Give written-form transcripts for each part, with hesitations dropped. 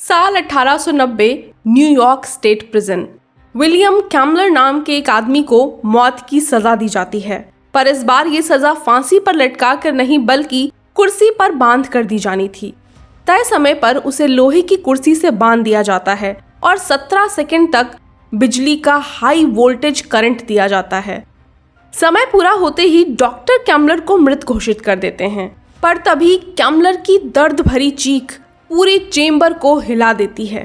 साल 1890 New York state prison. William कैम्लर नाम के एक आदमी को मौत की सजा दी जाती है, पर इस बार ये सजा फांसी पर लटका कर नहीं बल्कि कुर्सी पर बांध कर दी जानी थी। तय समय पर उसे लोहे की कुर्सी से बांध दिया जाता है और 17 सेकंड तक बिजली का हाई वोल्टेज करंट दिया जाता है। समय पूरा होते ही डॉक्टर कैम्लर को मृत घोषित कर देते हैं, पर तभी कैम्लर की दर्द भरी चीख पूरे चेंबर को हिला देती है।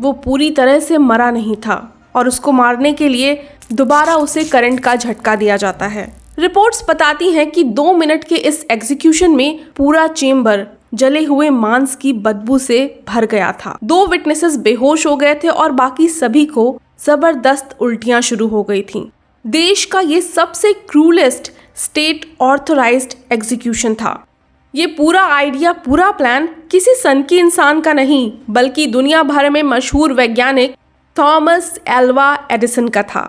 वो पूरी तरह से मरा नहीं था और उसको मारने के लिए दोबारा उसे करंट का झटका दिया जाता है। रिपोर्ट्स बताती हैं कि 2 मिनट के इस एग्जीक्यूशन में पूरा चेंबर जले हुए मांस की बदबू से भर गया था। 2 विटनेसेस बेहोश हो गए थे और बाकी सभी को जबरदस्त उल्टियां शुरू हो गई थीं। देश का ये सबसे क्रूलेस्ट स्टेट ऑथराइज्ड एग्जीक्यूशन था। ये पूरा आइडिया, पूरा प्लान किसी सनकी इंसान का नहीं बल्कि दुनिया भर में मशहूर वैज्ञानिक थॉमस एल्वा एडिसन का था।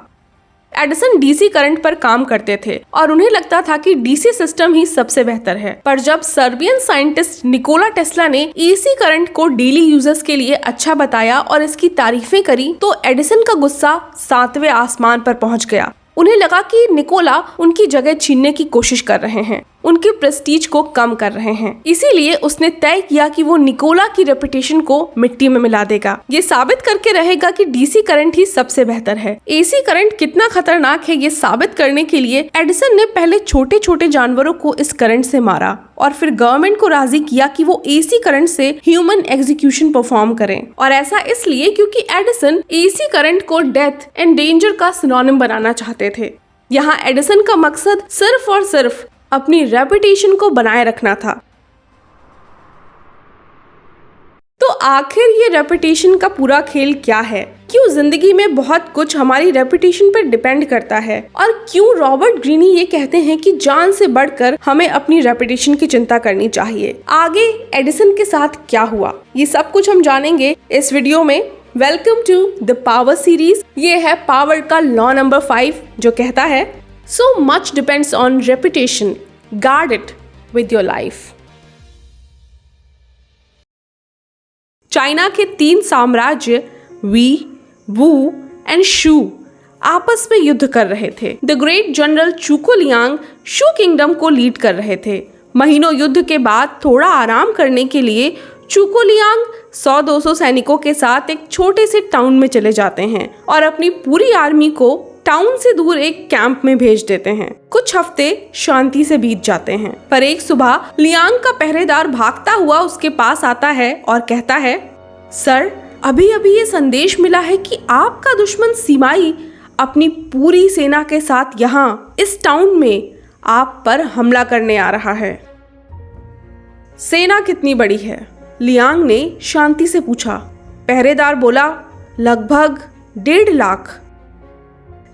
एडिसन डीसी करंट पर काम करते थे और उन्हें लगता था कि डीसी सिस्टम ही सबसे बेहतर है। पर जब सर्बियन साइंटिस्ट निकोला टेस्ला ने एसी करंट को डेली यूजर्स के लिए अच्छा बताया और इसकी तारीफें करी तो एडिसन का गुस्सा 7वें आसमान पर पहुंच गया। उन्हें लगा कि निकोला उनकी जगह छीनने की कोशिश कर रहे हैं, उनके प्रेस्टीज को कम कर रहे हैं। इसीलिए उसने तय किया कि वो निकोला की रेपुटेशन को मिट्टी में मिला देगा। ये साबित करके रहेगा कि डीसी करंट ही सबसे बेहतर है। एसी करंट कितना खतरनाक है ये साबित करने के लिए एडिसन ने पहले छोटे छोटे जानवरों को इस करंट से मारा और फिर गवर्नमेंट को राजी किया कि वो एसी करंट से ह्यूमन एग्जीक्यूशन परफॉर्म करें। और ऐसा इसलिए क्योंकि एडिसन एसी करंट को डेथ एंड डेंजर का सिनोनिम बनाना चाहते थे। यहाँ एडिसन का मकसद सिर्फ और सिर्फ अपनी रेपुटेशन को बनाए रखना था। तो आखिर ये रेपुटेशन का पूरा खेल क्या है? क्यों जिंदगी में बहुत कुछ हमारी रेपुटेशन पर डिपेंड करता है? और क्यों रॉबर्ट ग्रीनी ये कहते हैं कि जान से बढ़कर हमें अपनी रेपुटेशन की चिंता करनी चाहिए? आगे एडिसन के साथ क्या हुआ, ये सब कुछ हम जानेंगे इस वीडियो में। Welcome to the power series. ये है पावर का लॉ नंबर 5 जो कहता है So much depends on reputation. Guard it with your life. China के 3 साम्राज्य वी, वू एंड शू आपस में युद्ध कर रहे थे। The great general Zhuge Liang Shu kingdom को लीड कर रहे थे। महीनों युद्ध के बाद थोड़ा आराम करने के लिए चुकोलियांग 100-200 सैनिकों के साथ एक छोटे से टाउन में चले जाते हैं और अपनी पूरी आर्मी को टाउन से दूर एक कैंप में भेज देते हैं। कुछ हफ्ते शांति से बीत जाते हैं, पर एक सुबह लियांग का पहरेदार भागता हुआ उसके पास आता है और कहता है, सर, अभी अभी ये संदेश मिला है कि आपका दुश्मन सीमाई अपनी पूरी सेना के साथ यहाँ इस टाउन में आप पर हमला करने आ रहा है। सेना कितनी बड़ी है? लियांग ने शांति से पूछा। पहरेदार बोला, लगभग 1.5 लाख।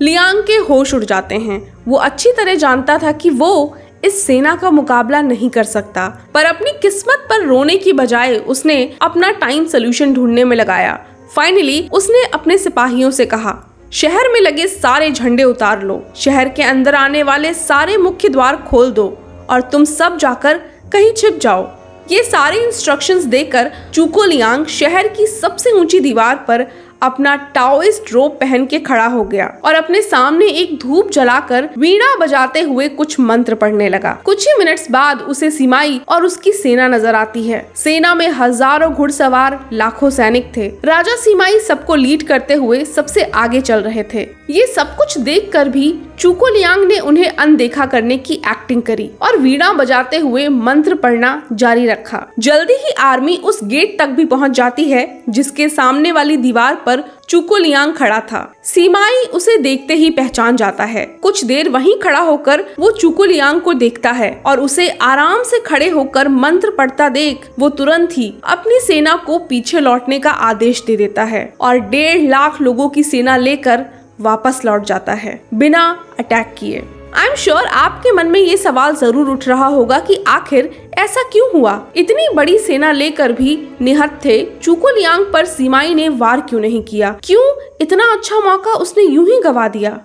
लियांग के होश उड़ जाते हैं। वो अच्छी तरह जानता था कि वो इस सेना का मुकाबला नहीं कर सकता, पर अपनी किस्मत पर रोने की बजाय उसने अपना टाइम सोल्यूशन ढूंढने में लगाया। फाइनली उसने अपने सिपाहियों से कहा, शहर में लगे सारे झंडे उतार लो, शहर के अंदर आने वाले सारे मुख्य द्वार खोल दो और तुम सब जाकर कहीं छिप जाओ। ये सारे इंस्ट्रक्शंस देकर चुकोलियांग शहर की सबसे ऊंची दीवार पर अपना टाओइस्ट रोब पहन के खड़ा हो गया और अपने सामने एक धूप जलाकर वीणा बजाते हुए कुछ मंत्र पढ़ने लगा। कुछ ही मिनट्स बाद उसे सीमाई और उसकी सेना नजर आती है। सेना में हजारों घुड़सवार, लाखों सैनिक थे। राजा सीमाई सबको लीड करते हुए सबसे आगे चल रहे थे। ये सब कुछ देखकर भी चुकोलियांग ने उन्हें अनदेखा करने की एक्टिंग करी और वीणा बजाते हुए मंत्र पढ़ना जारी रखा। जल्दी ही आर्मी उस गेट तक भी पहुंच जाती है जिसके सामने वाली दीवार पर चुकोलियांग खड़ा था। सीमाई उसे देखते ही पहचान जाता है। कुछ देर वहीं खड़ा होकर वो चुकोलियांग को देखता है और उसे आराम से खड़े होकर मंत्र पढ़ता देख वो तुरंत ही अपनी सेना को पीछे लौटने का आदेश दे देता है और 1.5 लाख लोगों की सेना लेकर वापस लौट जाता है बिना अटैक किए। आई एम श्योर आपके मन में ये सवाल जरूर उठ रहा होगा कि आखिर ऐसा क्यों हुआ? इतनी बड़ी सेना लेकर भी निहत्थे चुकोलियांग पर सीमाई ने वार क्यों नहीं किया? क्यों इतना अच्छा मौका उसने यूं ही गवा दिया?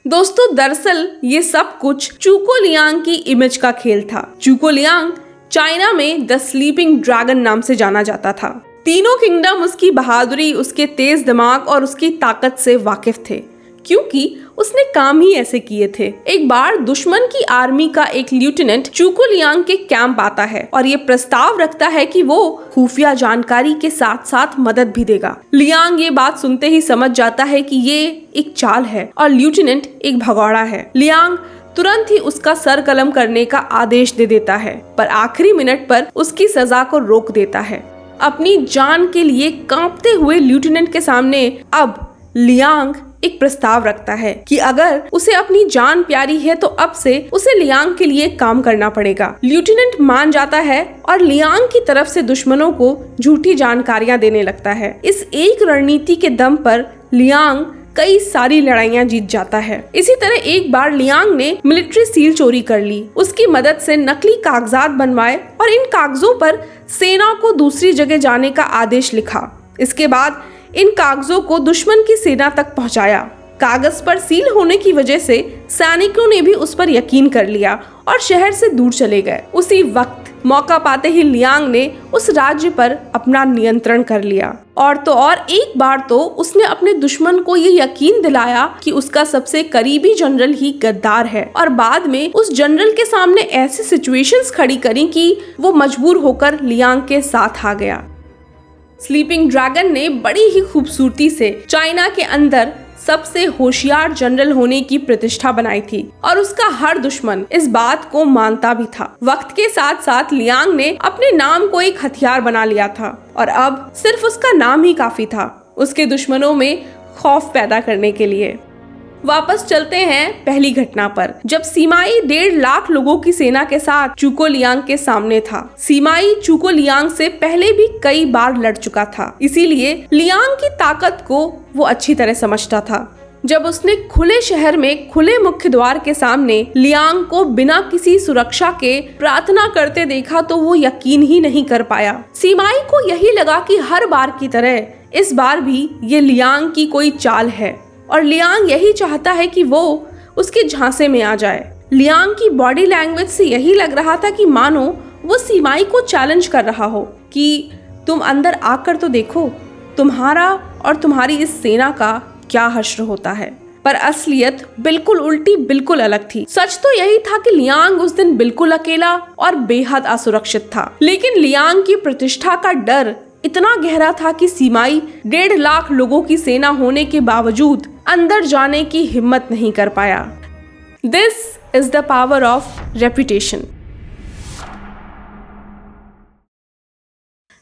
दोस्तों, दरअसल ये सब कुछ चुकोलियांग की इमेज का खेल था। चुकोलियांग चाइना में द स्लीपिंग ड्रैगन नाम से जाना जाता था। तीनों किंगडम उसकी बहादुरी, उसके तेज दिमाग और उसकी ताकत से वाकिफ थे, क्योंकि उसने काम ही ऐसे किए थे। एक बार दुश्मन की आर्मी का एक लेफ्टिनेंट चूको लियांग के कैंप आता है और ये प्रस्ताव रखता है कि वो खुफिया जानकारी के साथ साथ मदद भी देगा। लियांग ये बात सुनते ही समझ जाता है कि ये एक चाल है और लेफ्टिनेंट एक भगौड़ा है। लियांग तुरंत ही उसका सर कलम करने का आदेश दे देता है, पर आखिरी मिनट पर उसकी सजा को रोक देता है। अपनी जान के लिए कांपते हुए लेफ्टिनेंट के सामने अब लियांग एक प्रस्ताव रखता है कि अगर उसे अपनी जान प्यारी है तो अब से उसे लियांग के लिए काम करना पड़ेगा। लेफ्टिनेंट मान जाता है और लियांग की तरफ से दुश्मनों को झूठी जानकारियां देने लगता है। इस एक रणनीति के दम पर लियांग कई सारी लड़ाइयां जीत जाता है। इसी तरह एक बार लियांग ने मिलिट्री सील चोरी कर ली, उसकी मदद से नकली कागजात बनवाए और इन कागजों पर सेना को दूसरी जगह जाने का आदेश लिखा। इसके बाद इन कागजों को दुश्मन की सेना तक पहुंचाया। कागज पर सील होने की वजह से सैनिकों ने भी उस पर यकीन कर लिया और शहर से दूर चले गए। उसी वक्त मौका पाते ही लियांग ने उस राज्य पर अपना नियंत्रण कर लिया। और तो और एक बार तो उसने अपने दुश्मन को ये यकीन दिलाया कि उसका सबसे करीबी जनरल ही गद्दार है, और बाद में उस जनरल के सामने ऐसी सिचुएशंस खड़ी करी कि वो मजबूर होकर लियांग के साथ आ गया। स्लीपिंग ड्रैगन ने बड़ी ही खूबसूरती से चाइना के अंदर सबसे होशियार जनरल होने की प्रतिष्ठा बनाई थी और उसका हर दुश्मन इस बात को मानता भी था। वक्त के साथ साथ लियांग ने अपने नाम को एक हथियार बना लिया था और अब सिर्फ उसका नाम ही काफी था उसके दुश्मनों में खौफ पैदा करने के लिए। वापस चलते हैं पहली घटना पर, जब सीमाई 1.5 लाख लोगों की सेना के साथ चूको लियांग के सामने था। सीमाई चूको लियांग से पहले भी कई बार लड़ चुका था, इसीलिए लियांग की ताकत को वो अच्छी तरह समझता था। जब उसने खुले शहर में खुले मुख्य द्वार के सामने लियांग को बिना किसी सुरक्षा के प्रार्थना करते देखा तो वो यकीन ही नहीं कर पाया। सीमाई को यही लगा कि हर बार की तरह इस बार भी ये लियांग की कोई चाल है और लियांग यही चाहता है कि वो उसके झांसे में आ जाए। लियांग की बॉडी लैंग्वेज से यही लग रहा था कि मानो वो सीमाई को चैलेंज कर रहा हो कि तुम अंदर आकर तो देखो, तुम्हारा और तुम्हारी इस सेना का क्या हश्र होता है। पर असलियत बिल्कुल उल्टी, बिल्कुल अलग थी। सच तो यही था कि लियांग उस दिन बिल्कुल अकेला और बेहद असुरक्षित था, लेकिन लियांग की प्रतिष्ठा का डर इतना गहरा था कि सीमाई 1.5 लाख लोगों की सेना होने के बावजूद अंदर जाने की हिम्मत नहीं कर पाया। This is the power of reputation.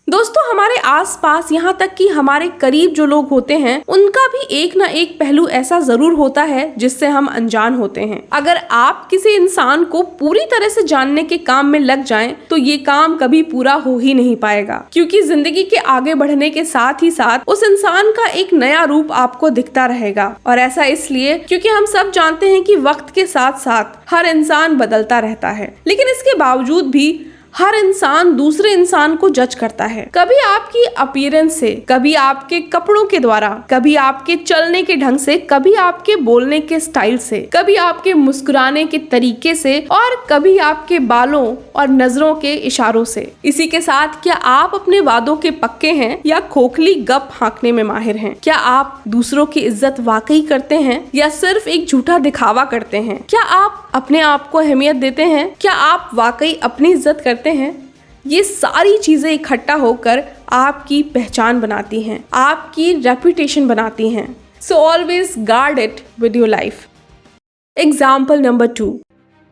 दोस्तों, हमारे आसपास यहाँ तक कि हमारे करीब जो लोग होते हैं उनका भी एक ना एक पहलू ऐसा जरूर होता है जिससे हम अनजान होते हैं। अगर आप किसी इंसान को पूरी तरह से जानने के काम में लग जाएं, तो ये काम कभी पूरा हो ही नहीं पाएगा, क्योंकि जिंदगी के आगे बढ़ने के साथ ही साथ उस इंसान का एक नया रूप आपको दिखता रहेगा। और ऐसा इसलिए क्योंकि हम सब जानते हैं कि वक्त के साथ साथ हर इंसान बदलता रहता है, लेकिन इसके बावजूद भी हर इंसान दूसरे इंसान को जज करता है। कभी आपकी अपीयरेंस से, कभी आपके कपड़ों के द्वारा, कभी आपके चलने के ढंग से, कभी आपके बोलने के स्टाइल से, कभी आपके मुस्कुराने के तरीके से और कभी आपके बालों और नजरों के इशारों से। इसी के साथ क्या आप अपने वादों के पक्के हैं या खोखली गप हाँकने में माहिर हैं? क्या आप दूसरों की इज्जत वाकई करते हैं या सिर्फ एक झूठा दिखावा करते हैं? क्या आप अपने आप को अहमियत देते हैं? क्या आप वाकई अपनी इज्जत करते हैं? ये सारी चीजें इकट्ठा होकर आपकी पहचान बनाती हैं, आपकी रेपुटेशन बनाती हैं। So always guard it with your life. Example number 2,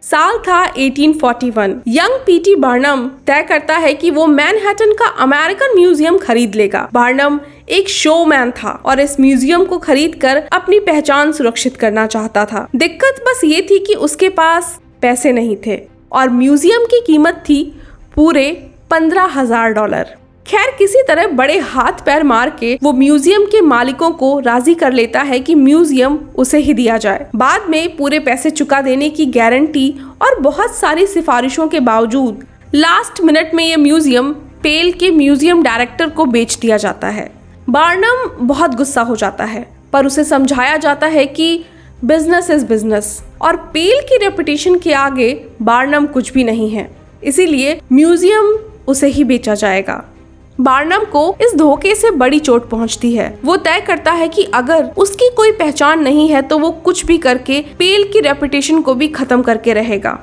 साल था 1841। यंग पीटी बार्नम तय करता है कि वो मैनहट्टन का अमेरिकन म्यूजियम खरीद लेगा। बार्नम एक शोमैन था और इस म्यूजियम को खरीदकर अपनी पहचान सुरक्षित करना चाहता था। दिक्कत बस ये थी कि उसके पास पैसे नहीं थे और म्यूजियम की कीमत थी पूरे $15,000। खैर, किसी तरह बड़े हाथ पैर मार के वो म्यूजियम के मालिकों को राजी कर लेता है कि म्यूजियम उसे ही दिया जाए। बाद में पूरे पैसे चुका देने की गारंटी और बहुत सारी सिफारिशों के बावजूद लास्ट मिनट में ये म्यूजियम पेल के म्यूजियम डायरेक्टर को बेच दिया जाता है। बार्नम बहुत गुस्सा हो जाता है, पर उसे समझाया जाता है कि बिजनेस इज बिजनेस और पेल की रेपुटेशन के आगे बार्नम कुछ भी नहीं है। इसीलिए म्यूजियम उसे ही बेचा जाएगा। बार्नम को इस धोखे से बड़ी चोट पहुंचती है। वो तय करता है कि अगर उसकी कोई पहचान नहीं है तो वो कुछ भी करके पेल की रेपुटेशन को भी खत्म करके रहेगा।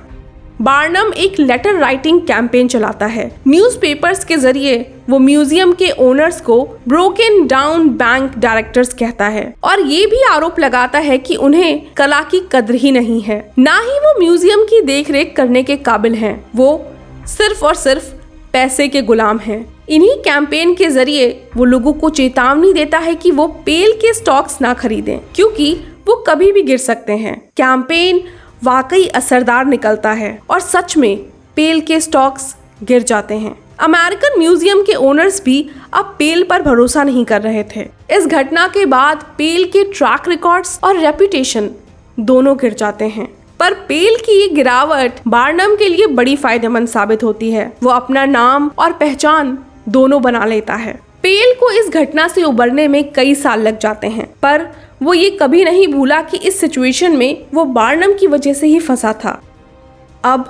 बार्नम एक लेटर राइटिंग कैंपेन चलाता है। न्यूज़पेपर्स के जरिए वो म्यूजियम के ओनर्स को ब्रोकन डाउन बैंक डायरेक्टर्स कहता है और ये भी आरोप लगाता है कि उन्हें कला की कद्र ही नहीं है, ना ही वो म्यूजियम की देखरेख करने के काबिल हैं। वो सिर्फ और सिर्फ पैसे के गुलाम हैं। इन्हीं कैंपेन के जरिए वो लोगों को चेतावनी देता है कि वो पेल के स्टॉक्स ना खरीदें, क्योंकि वो कभी भी गिर सकते हैं। कैंपेन वाकई असरदार निकलता है और सच में पेल के स्टॉक्स गिर जाते हैं। अमेरिकन म्यूजियम के ओनर्स भी अब पेल पर भरोसा नहीं कर रहे थे। इस घटना के बाद पेल के ट्रैक रिकॉर्ड्स और रेपुटेशन दोनों गिर जाते हैं। पर पेल की ये गिरावट बार्नम के लिए बड़ी फायदेमंद साबित होती है। वो अपना नाम और पहचान दोनों बना लेता है। पेल को इस घटना से उबरने में कई साल लग जाते हैं, पर वो ये कभी नहीं भूला कि इस सिचुएशन में वो बार्नम की वजह से ही फंसा था। अब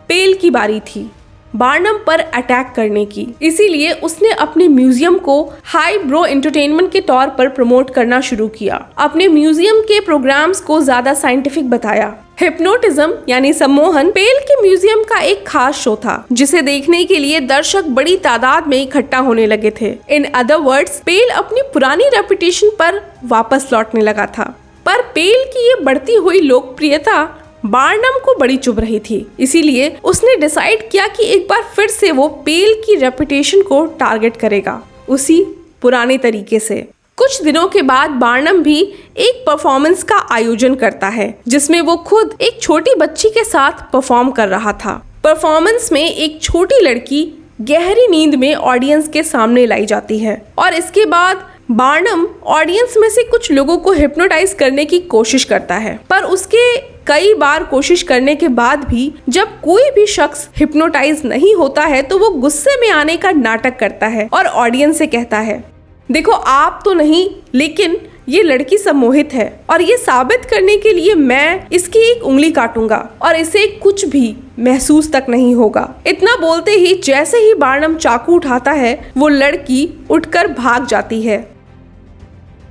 पेल की बारी थी बार्नम पर अटैक करने की। इसीलिए उसने अपने म्यूजियम को हाई ब्रो एंटरटेनमेंट के तौर पर प्रमोट करना शुरू किया। अपने म्यूजियम के प्रोग्राम्स को ज्यादा साइंटिफिक बताया। हिप्नोटिज्म यानी सम्मोहन पेल के म्यूजियम का एक खास शो था, जिसे देखने के लिए दर्शक बड़ी तादाद में इकट्ठा होने लगे थे। इन अदर वर्ड्स, पेल अपनी पुरानी रेपुटेशन पर वापस लौटने लगा था। पर पेल की ये बढ़ती हुई लोकप्रियता बार्नम को बड़ी चुभ रही थी। इसीलिए उसने डिसाइड किया कि एक बार फिर से वो पेल की रेपुटेशन को टारगेट करेगा, उसी पुराने तरीके से। कुछ दिनों के बाद बार्नम भी एक परफॉर्मेंस का आयोजन करता है, जिसमें वो खुद एक छोटी बच्ची के साथ परफॉर्म कर रहा था। परफॉर्मेंस में एक छोटी लड़की गहरी नींद में ऑडियंस के सामने लाई जाती है और इसके बाद बार्नम ऑडियंस में से कुछ लोगों को हिप्नोटाइज करने की कोशिश करता है। पर उसके कई बार कोशिश करने के बाद भी जब कोई भी शख्स हिप्नोटाइज नहीं होता है तो वो गुस्से में आने का नाटक करता है और ऑडियंस से कहता है, देखो आप तो नहीं, लेकिन ये लड़की सम्मोहित है और ये साबित करने के लिए मैं इसकी एक उंगली काटूंगा और इसे कुछ भी महसूस तक नहीं होगा। इतना बोलते ही जैसे ही बार्नम चाकू उठाता है, वो लड़की उठकर भाग जाती है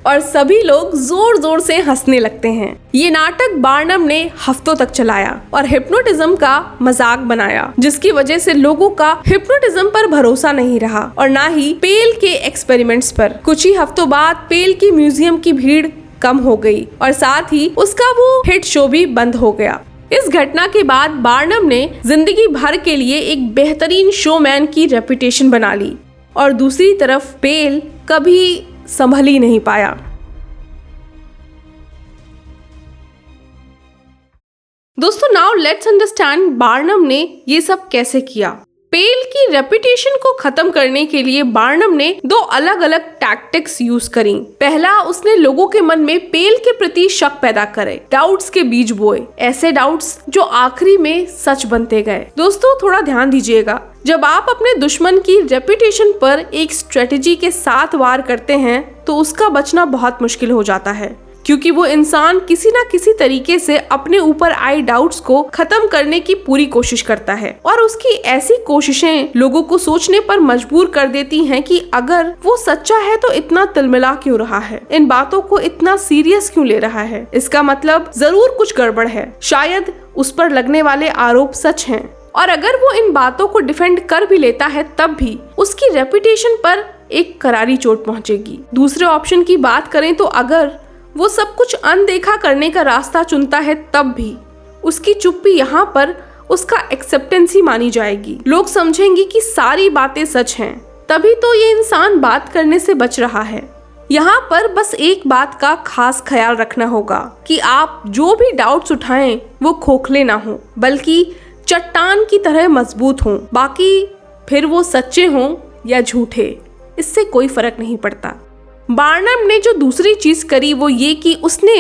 और सभी लोग जोर जोर से हंसने लगते हैं। ये नाटक बार्नम ने हफ्तों तक चलाया और हिप्नोटिज्म का मजाक बनाया, जिसकी वजह से लोगों का हिप्नोटिज्म पर भरोसा नहीं रहा और ना ही पेल के एक्सपेरिमेंट्स पर। कुछ ही हफ्तों बाद पेल की म्यूजियम की भीड़ कम हो गई और साथ ही उसका वो हिट शो भी बंद हो गया। इस घटना के बाद बार्नम ने जिंदगी भर के लिए एक बेहतरीन शोमैन की रेपुटेशन बना ली और दूसरी तरफ पेल कभी संभल ही नहीं पाया। दोस्तों, नाउ लेट्स अंडरस्टैंड बार्नम ने ये सब कैसे किया। पेल की रेपुटेशन को खत्म करने के लिए बार्नम ने दो अलग अलग टैक्टिक्स यूज करी। पहला, उसने लोगों के मन में पेल के प्रति शक पैदा करे, डाउट्स के बीज बोए, ऐसे डाउट्स जो आखिरी में सच बनते गए। दोस्तों, थोड़ा ध्यान दीजिएगा, जब आप अपने दुश्मन की रेपुटेशन पर एक स्ट्रेटेजी के साथ वार करते हैं तो उसका बचना बहुत मुश्किल हो जाता है, क्योंकि वो इंसान किसी ना किसी तरीके से अपने ऊपर आए डाउट्स को खत्म करने की पूरी कोशिश करता है और उसकी ऐसी कोशिशें लोगों को सोचने पर मजबूर कर देती हैं कि अगर वो सच्चा है तो इतना तिलमिला क्यों रहा है, इन बातों को इतना सीरियस क्यों ले रहा है, इसका मतलब जरूर कुछ गड़बड़ है, शायद उस पर लगने वाले आरोप सच हैं। और अगर वो इन बातों को डिफेंड कर भी लेता है तब भी उसकी रेपुटेशन पर एक करारी चोट पहुंचेगी। दूसरे ऑप्शन की बात करें तो अगर वो सब कुछ अनदेखा करने का रास्ता चुनता है तब भी उसकी चुप्पी यहाँ पर उसका एक्सेप्टेंस ही मानी जाएगी। लोग समझेंगे कि सारी बातें सच हैं, तभी तो ये इंसान बात करने से बच रहा है। यहाँ पर बस एक बात का खास ख्याल रखना होगा कि आप जो भी डाउट्स उठाएं वो खोखले ना हो, बल्कि चट्टान की तरह मजबूत हों। बाकी फिर वो सच्चे हों या झूठे, इससे कोई फर्क नहीं पड़ता। बार्नम ने जो दूसरी चीज करी वो ये कि उसने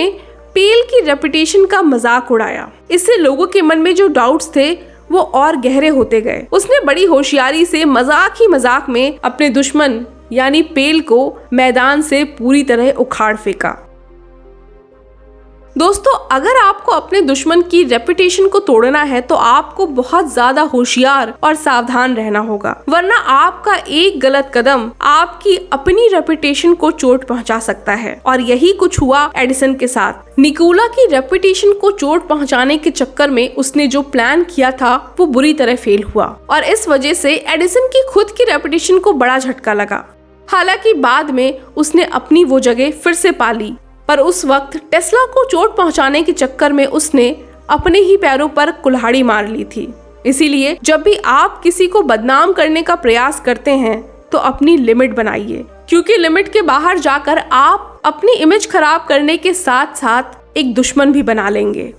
पेल की रेपुटेशन का मजाक उड़ाया। इससे लोगों के मन में जो डाउट्स थे वो और गहरे होते गए। उसने बड़ी होशियारी से मजाक ही मजाक में अपने दुश्मन यानी पेल को मैदान से पूरी तरह उखाड़ फेंका। दोस्तों, अगर आपको अपने दुश्मन की रेपुटेशन को तोड़ना है तो आपको बहुत ज्यादा होशियार और सावधान रहना होगा, वरना आपका एक गलत कदम आपकी अपनी रेपुटेशन को चोट पहुंचा सकता है। और यही कुछ हुआ एडिसन के साथ। निकोला की रेपुटेशन को चोट पहुंचाने के चक्कर में उसने जो प्लान किया था वो बुरी तरह फेल हुआ और इस वजह से एडिसन की खुद की रेपुटेशन को बड़ा झटका लगा। हालांकि बाद में उसने अपनी वो जगह फिर से पा ली, पर उस वक्त टेस्ला को चोट पहुंचाने के चक्कर में उसने अपने ही पैरों पर कुल्हाड़ी मार ली थी। इसीलिए जब भी आप किसी को बदनाम करने का प्रयास करते हैं तो अपनी लिमिट बनाइए, क्योंकि लिमिट के बाहर जाकर आप अपनी इमेज खराब करने के साथ साथ एक दुश्मन भी बना लेंगे।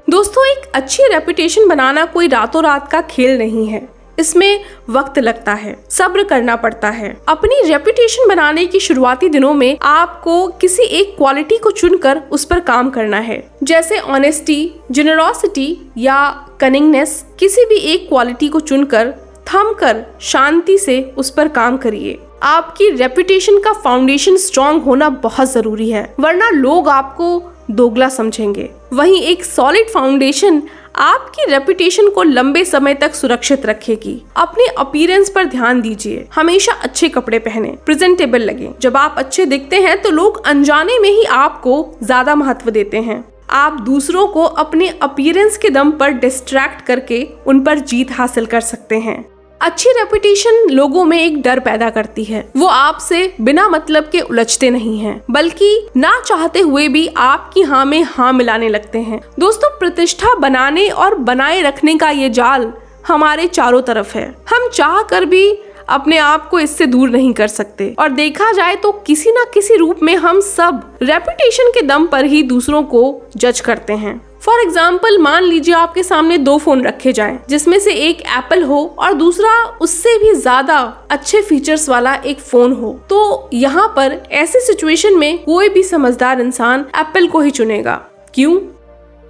दोस्तों, एक अच्छी रेपुटेशन बनाना कोई रातों रात का खेल नहीं है। इसमें वक्त लगता है, सब्र करना पड़ता है। अपनी रेपुटेशन बनाने की शुरुआती दिनों में आपको किसी एक क्वालिटी को चुनकर उस पर काम करना है, जैसे ऑनेस्टी, जेनरोसिटी या कनिंगनेस। किसी भी एक क्वालिटी को चुनकर थमकर शांति से उस पर काम करिए। आपकी रेपुटेशन का फाउंडेशन स्ट्रांग होना बहुत जरूरी है, वरना लोग आपको दोगला समझेंगे। वहीं एक सॉलिड फाउंडेशन आपकी रेपुटेशन को लंबे समय तक सुरक्षित रखेगी। अपने अपीयरेंस पर ध्यान दीजिए। हमेशा अच्छे कपड़े पहने, प्रेजेंटेबल लगे। जब आप अच्छे दिखते हैं तो लोग अनजाने में ही आपको ज्यादा महत्व देते हैं। आप दूसरों को अपने अपीयरेंस के दम पर डिस्ट्रैक्ट करके उन पर जीत हासिल कर सकते हैं। अच्छी रेपुटेशन लोगों में एक डर पैदा करती है। वो आपसे बिना मतलब के उलझते नहीं हैं, बल्कि ना चाहते हुए भी आपकी हाँ में हाँ मिलाने लगते हैं। दोस्तों, प्रतिष्ठा बनाने और बनाए रखने का ये जाल हमारे चारों तरफ है। हम चाह कर भी अपने आप को इससे दूर नहीं कर सकते और देखा जाए तो किसी ना किसी रूप में हम सब रेपुटेशन के दम पर ही दूसरों को जज करते हैं। फॉर एग्जाम्पल, मान लीजिए आपके सामने दो फोन रखे जाएं, जिसमें से एक एप्पल हो और दूसरा उससे भी ज्यादा अच्छे फीचर्स वाला एक फोन हो। तो यहाँ पर ऐसी सिचुएशन में कोई भी समझदार इंसान एप्पल को ही चुनेगा। क्यों?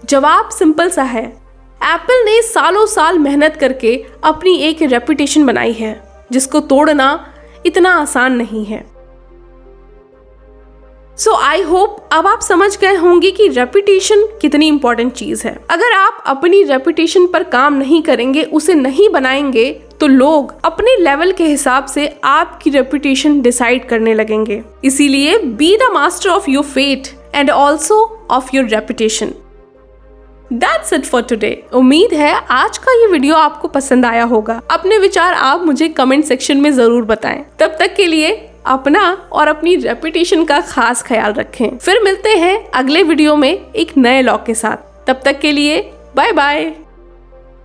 जवाब सिंपल सा है। एप्पल ने सालों साल मेहनत करके अपनी एक रेपुटेशन बनाई है, जिसको तोड़ना इतना आसान नहीं है। सो आई होप अब आप समझ गए होंगे कि रेपुटेशन कितनी इंपॉर्टेंट चीज है। अगर आप अपनी रेपुटेशन पर काम नहीं करेंगे, उसे नहीं बनाएंगे, तो लोग अपने लेवल के हिसाब से आपकी रेपुटेशन डिसाइड करने लगेंगे। इसीलिए be the master of your fate and also of your reputation. That's it for today। उम्मीद है आज का ये वीडियो आपको पसंद आया होगा। अपने विचार आप मुझे कमेंट सेक्शन में जरूर बताएं। तब तक के लिए अपना और अपनी रेपुटेशन का खास ख्याल रखें। फिर मिलते हैं अगले वीडियो में एक नए लॉग के साथ। तब तक के लिए बाय बाय।